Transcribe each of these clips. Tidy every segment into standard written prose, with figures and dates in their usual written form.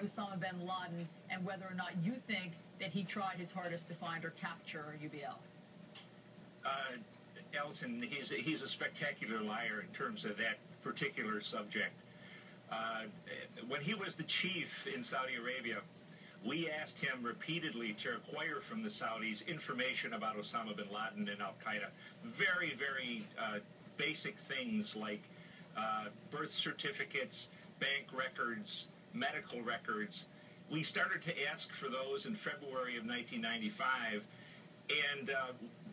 Osama bin Laden and whether or not you think that he tried his hardest to find or capture UBL? Ellison, he's a spectacular liar in terms of that particular subject. When he was the chief in Saudi Arabia, we asked him repeatedly to acquire from the Saudis information about Osama bin Laden and Al-Qaeda. Very, very basic things like birth certificates, bank records, medical records. We started to ask for those in February of 1995, and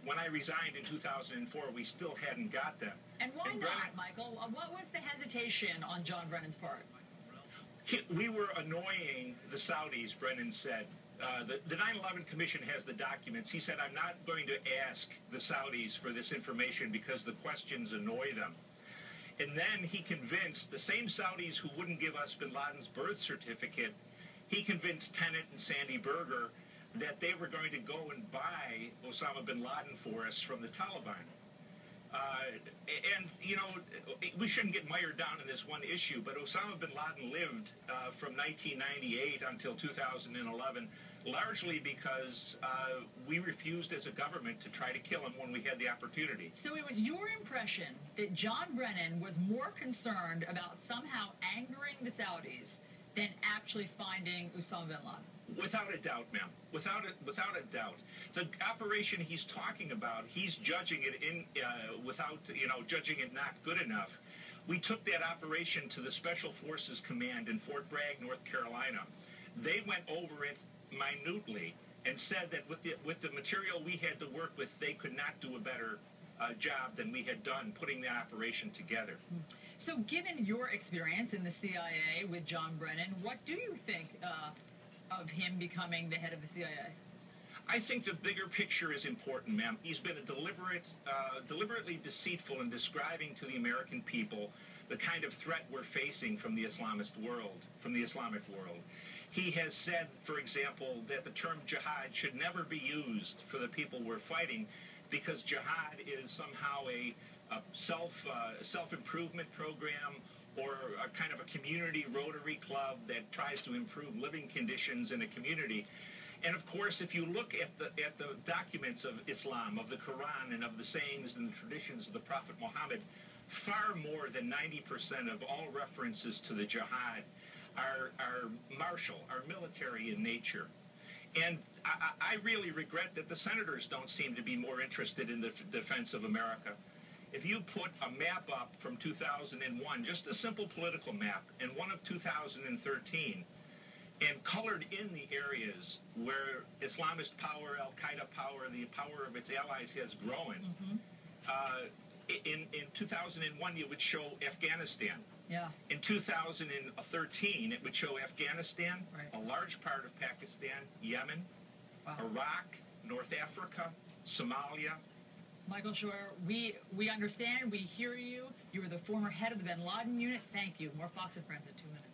when I resigned in 2004, we still hadn't got them. And why not, Michael? What was the hesitation on John Brennan's part? We were annoying the Saudis, Brennan said. The 9/11 Commission has the documents. He said, I'm not going to ask the Saudis for this information because the questions annoy them. And then he convinced the same Saudis who wouldn't give us bin Laden's birth certificate, he convinced Tenet and Sandy Berger that they were going to go and buy Osama bin Laden for us from the Taliban. And, you know, we shouldn't get mired down in this one issue, but Osama bin Laden lived from 1998 until 2011, largely because we refused as a government to try to kill him when we had the opportunity. So it was your impression that John Brennan was more concerned about somehow angering the Saudis than actually finding Osama bin Laden? Without a doubt, ma'am. Without a doubt. The operation he's talking about, he's judging it without, judging it not good enough. We took that operation to the Special Forces Command in Fort Bragg, North Carolina. They went over it minutely and said that with the material we had to work with, they could not do a better job than we had done putting that operation together. So given your experience in the CIA with John Brennan, what do you think of him becoming the head of the CIA? I think the bigger picture is important, ma'am. He's been deliberately deceitful in describing to the American people the kind of threat we're facing from the Islamic world. He has said, for example, that the term jihad should never be used for the people we're fighting because jihad is somehow a self-improvement program or a kind of a community Rotary club that tries to improve living conditions in a community. And of course, if you look at the documents of Islam, of the Quran, and of the sayings and the traditions of the Prophet Muhammad, far more than 90% of all references to the jihad are martial, are military in nature. And I really regret that the senators don't seem to be more interested in the defense of America. If you put a map up from 2001, just a simple political map, and one of 2013, and colored in the areas where Islamist power, Al-Qaeda power, the power of its allies has grown, in 2001 it would show Afghanistan. Yeah. In 2013 it would show Afghanistan, a large part of Pakistan, Yemen, Iraq, North Africa, Somalia. Michael Scheuer, we understand, we hear you. You were the former head of the bin Laden unit. Thank you. More Fox and Friends in 2 minutes.